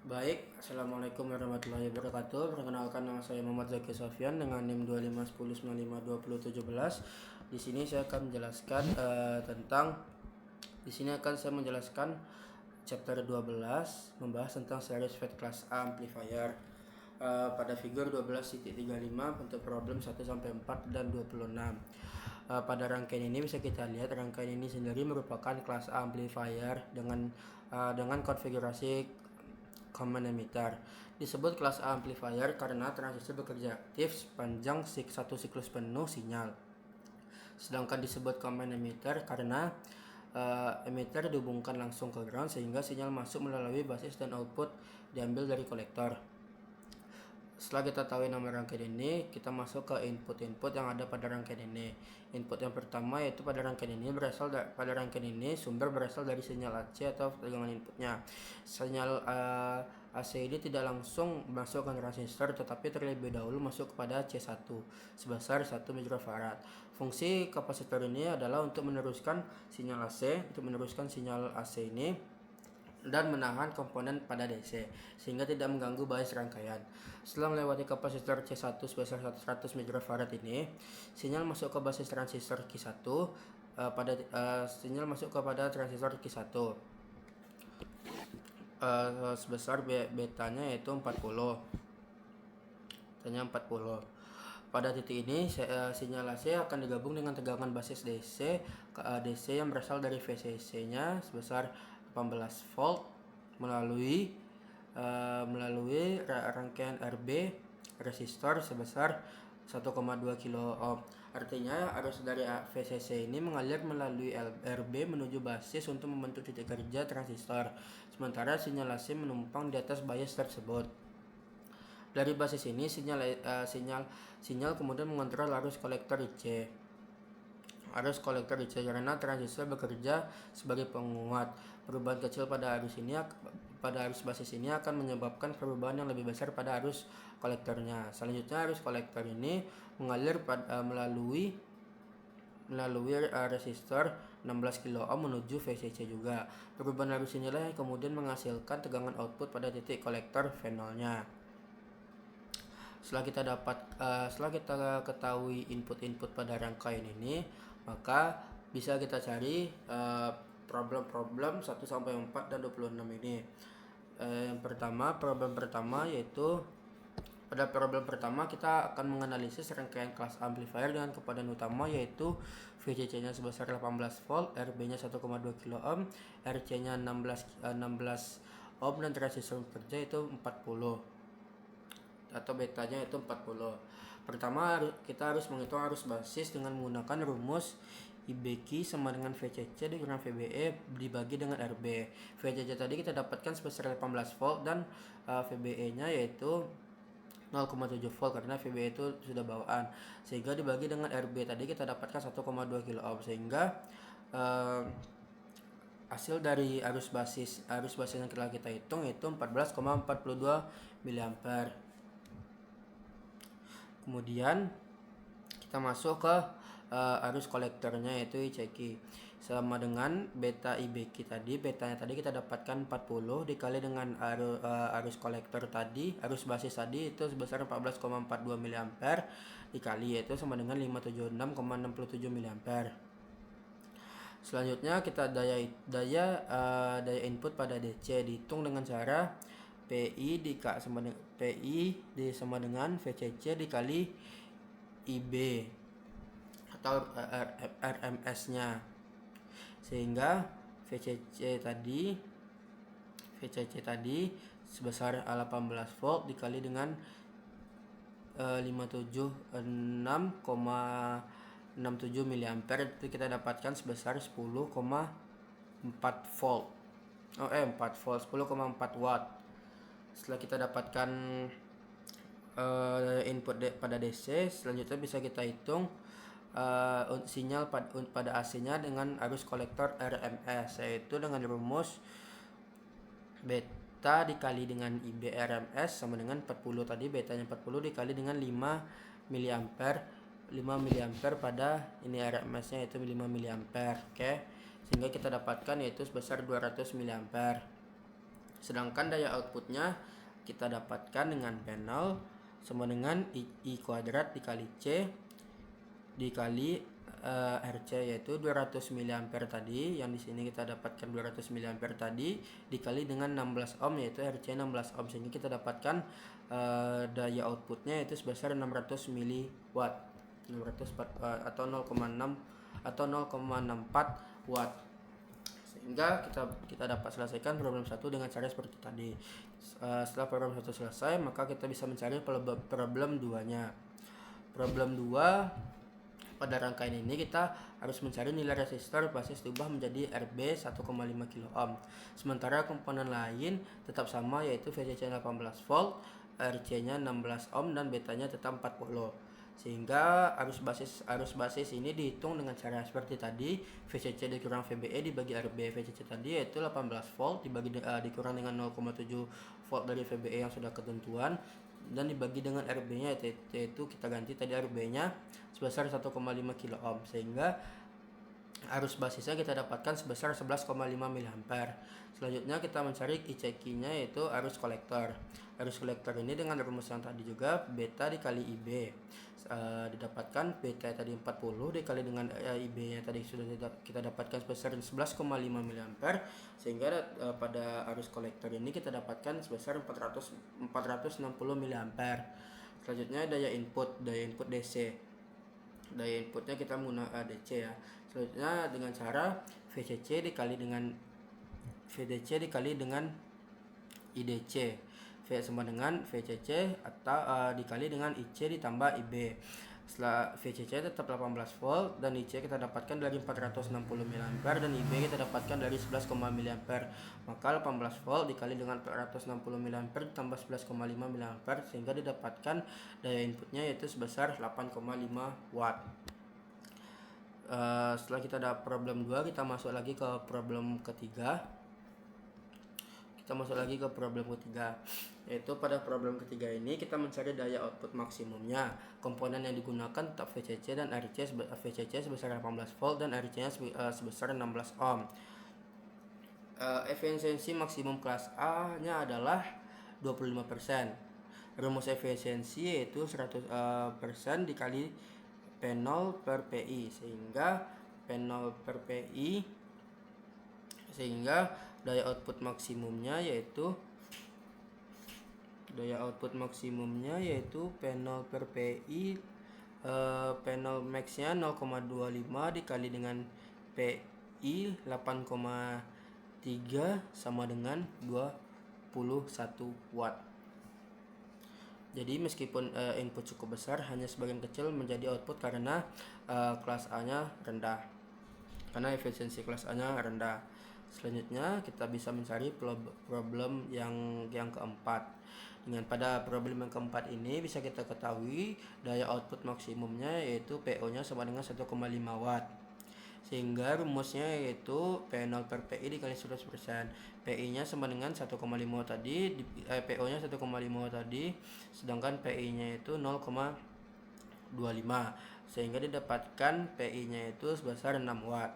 Baik, Assalamualaikum warahmatullahi wabarakatuh. Perkenalkan, nama saya Muhammad Zaki Sofyan dengan NIM 2510952017. Di sini saya akan menjelaskan chapter 12 membahas tentang series FET kelas A amplifier. Pada figur 12.35 bentuk problem 1 sampai 4 dan 26. Pada rangkaian ini bisa kita lihat rangkaian ini sendiri merupakan kelas A amplifier dengan konfigurasi common emitter. Disebut kelas A amplifier karena transistor bekerja aktif sepanjang satu siklus penuh sinyal. Sedangkan disebut common emitter karena emitter dihubungkan langsung ke ground sehingga sinyal masuk melalui basis dan output diambil dari kolektor. Setelah kita tahu nama rangkaian ini, kita masuk ke input-input yang ada pada rangkaian ini. Input yang pertama yaitu pada rangkaian ini sumber berasal dari sinyal AC atau tegangan inputnya. Sinyal AC ini tidak langsung masuk ke transistor tetapi terlebih dahulu masuk kepada C1 sebesar 1 mikrofarad. Fungsi kapasitor ini adalah untuk meneruskan sinyal AC ini dan menahan komponen pada DC sehingga tidak mengganggu bias rangkaian. Setelah melewati kapasitor C1 sebesar 100 mikrofarad ini, sinyal masuk ke basis transistor Q1 sebesar betanya yaitu 40. Pada titik ini sinyal AC akan digabung dengan tegangan basis DC yang berasal dari VCC-nya sebesar 18 volt melalui rangkaian RB resistor sebesar 1,2 kilo ohm. Artinya arus dari VCC ini mengalir melalui RB menuju basis untuk membentuk titik kerja transistor, sementara sinyal AC menumpang di atas bias tersebut. Dari basis ini sinyal kemudian mengontrol arus kolektor IC. Karena transistor bekerja sebagai penguat. Perubahan kecil pada arus basis ini akan menyebabkan perubahan yang lebih besar pada arus kolektornya. Selanjutnya arus kolektor ini mengalir melalui resistor 16 kilo ohm menuju VCC juga. Perubahan arus inilah yang kemudian menghasilkan tegangan output pada titik kolektor V0-nya. Setelah kita ketahui input-input pada rangkaian ini, maka bisa kita cari problem-problem 1 sampai 4 dan 26 ini. Problem pertama yaitu pada problem pertama kita akan menganalisis rangkaian kelas amplifier dengan kepadatan utama yaitu VCC-nya sebesar 18 volt, RB-nya 1,2 kilo ohm, RC-nya 16 ohm dan transistor kerja itu 40 atau betanya itu 40. Pertama kita harus menghitung arus basis dengan menggunakan rumus IBQ sama dengan VCC dikurang VBE dibagi dengan RB. VCC tadi kita dapatkan sebesar 18 volt dan VBE nya yaitu 0,7 volt karena VBE itu sudah bawaan, sehingga dibagi dengan RB tadi kita dapatkan 1,2 kilo ohm, sehingga hasil dari arus basis yang telah kita hitung itu 14,42 mA. Kemudian kita masuk ke arus kolektornya yaitu ICQ sama dengan beta IBQ tadi. Betanya tadi kita dapatkan 40 dikali dengan arus kolektor tadi, arus basis tadi itu sebesar 14,42 mA dikali yaitu sama dengan 576,67 mA. Selanjutnya kita daya input pada DC dihitung dengan cara PI sama dengan VCC dikali IB atau RMS-nya, sehingga VCC tadi sebesar 18 volt dikali dengan 576,67 mA itu kita dapatkan sebesar 10,4 volt. 10,4 watt. Setelah kita dapatkan input pada DC, selanjutnya bisa kita hitung sinyal pada AC-nya dengan arus kolektor RMS, yaitu dengan rumus beta dikali dengan IB RMS sama dengan 40 tadi, betanya 40 dikali dengan 5 mA pada ini RMS-nya yaitu 5 mA. Oke. Sehingga kita dapatkan yaitu sebesar 200 mA. Sedangkan daya outputnya kita dapatkan dengan panel sama dengan I kuadrat dikali C dikali RC, yaitu 200 mA tadi, yang di sini kita dapatkan 200 mA tadi dikali dengan 16 ohm, yaitu RC 16 ohm, sehingga kita dapatkan daya outputnya yaitu sebesar 600 mW, 604 atau 0,6 atau 0,64 watt. Sehingga kita dapat selesaikan problem 1 dengan cara seperti tadi. Setelah problem 1 selesai, maka kita bisa mencari problem 2-nya. Problem 2, pada rangkaian ini kita harus mencari nilai resistor basis diubah menjadi RB 1,5 kilo ohm. Sementara komponen lain tetap sama, yaitu VCC 18 volt, RC-nya 16 ohm, dan betanya tetap 40. Sehingga arus basis ini dihitung dengan cara seperti tadi, VCC dikurang VBE dibagi RB. VCC tadi yaitu 18 volt dikurang dengan 0,7 volt dari VBE yang sudah ketentuan, dan dibagi dengan RB-nya yaitu kita ganti tadi RB-nya sebesar 1,5 kilo ohm, sehingga arus basisnya kita dapatkan sebesar 11,5 mA. Selanjutnya kita mencari ICQ-nya yaitu arus kolektor. Arus kolektor ini dengan rumus yang tadi juga, beta dikali IB. Didapatkan beta tadi 40 dikali dengan IB-nya tadi sudah kita dapatkan sebesar 11,5 mA, sehingga pada arus kolektor ini kita dapatkan sebesar 460 mA. Selanjutnya daya input DC. Daya inputnya kita menggunakan DC ya. Selanjutnya dengan cara VCC dikali dengan IDC. V sama dengan VCC atau dikali dengan IC ditambah IB. Setelah VCC tetap 18 volt dan IC kita dapatkan dari 460 mA dan IB kita dapatkan dari 11,5 mA. Maka 18 volt dikali dengan 460 mA ditambah 11,5 mA, sehingga didapatkan daya inputnya yaitu sebesar 8,5 watt. Setelah kita dapat problem 2, kita masuk lagi ke problem ketiga. Yaitu pada problem ketiga ini kita mencari daya output maksimumnya. Komponen yang digunakan tetap VCC dan RC. VCC sebesar 18 volt dan RC-nya sebesar 16 ohm. Efisiensi maksimum kelas A nya adalah 25%. Rumus efisiensi yaitu 100% dikali P0 per PI, sehingga P0 per PI, sehingga daya output maksimumnya yaitu P0 per PI, P0 max-nya 0,25 dikali dengan PI 8,3 sama dengan 21 watt. Jadi meskipun input cukup besar, hanya sebagian kecil menjadi output karena kelas A-nya rendah. Karena efisiensi kelas A-nya rendah. Selanjutnya kita bisa mencari problem yang keempat. Dengan pada problem yang keempat ini bisa kita ketahui daya output maksimumnya yaitu PO-nya sama dengan 1,5 watt. Sehingga rumusnya yaitu P0 per PI dikali 100%. PI-nya sama dengan 1,5 tadi, PO-nya 1,5 tadi, sedangkan PI-nya itu 0,25. Sehingga didapatkan PI-nya itu sebesar 6 watt.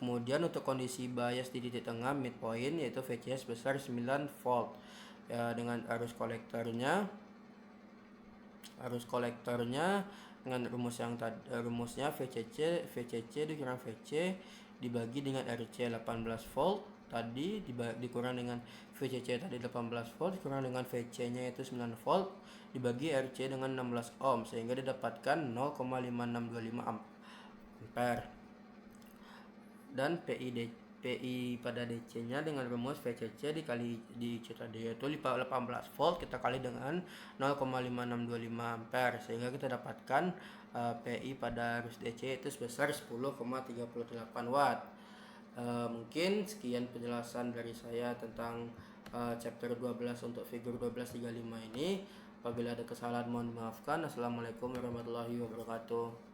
Kemudian untuk kondisi bias di titik tengah midpoint yaitu VCS sebesar 9 volt. Dengan arus kolektornya dengan rumusnya VCC dikurang VC dibagi dengan RC 18 volt tadi dikurang dengan VCC tadi 18 volt dikurang dengan VC-nya yaitu 9 volt dibagi RC dengan 16 ohm, sehingga didapatkan 0,5625 ampere. Dan PI pada DC-nya dengan rumus VCC dikali di IC tadi yaitu 18 volt kita kali dengan 0,5625 ampere, sehingga kita dapatkan PI pada arus DC itu sebesar 10,38 watt. Mungkin sekian penjelasan dari saya tentang chapter 12 untuk figur 1235 ini. Apabila ada kesalahan mohon dimaafkan. Assalamualaikum warahmatullahi wabarakatuh.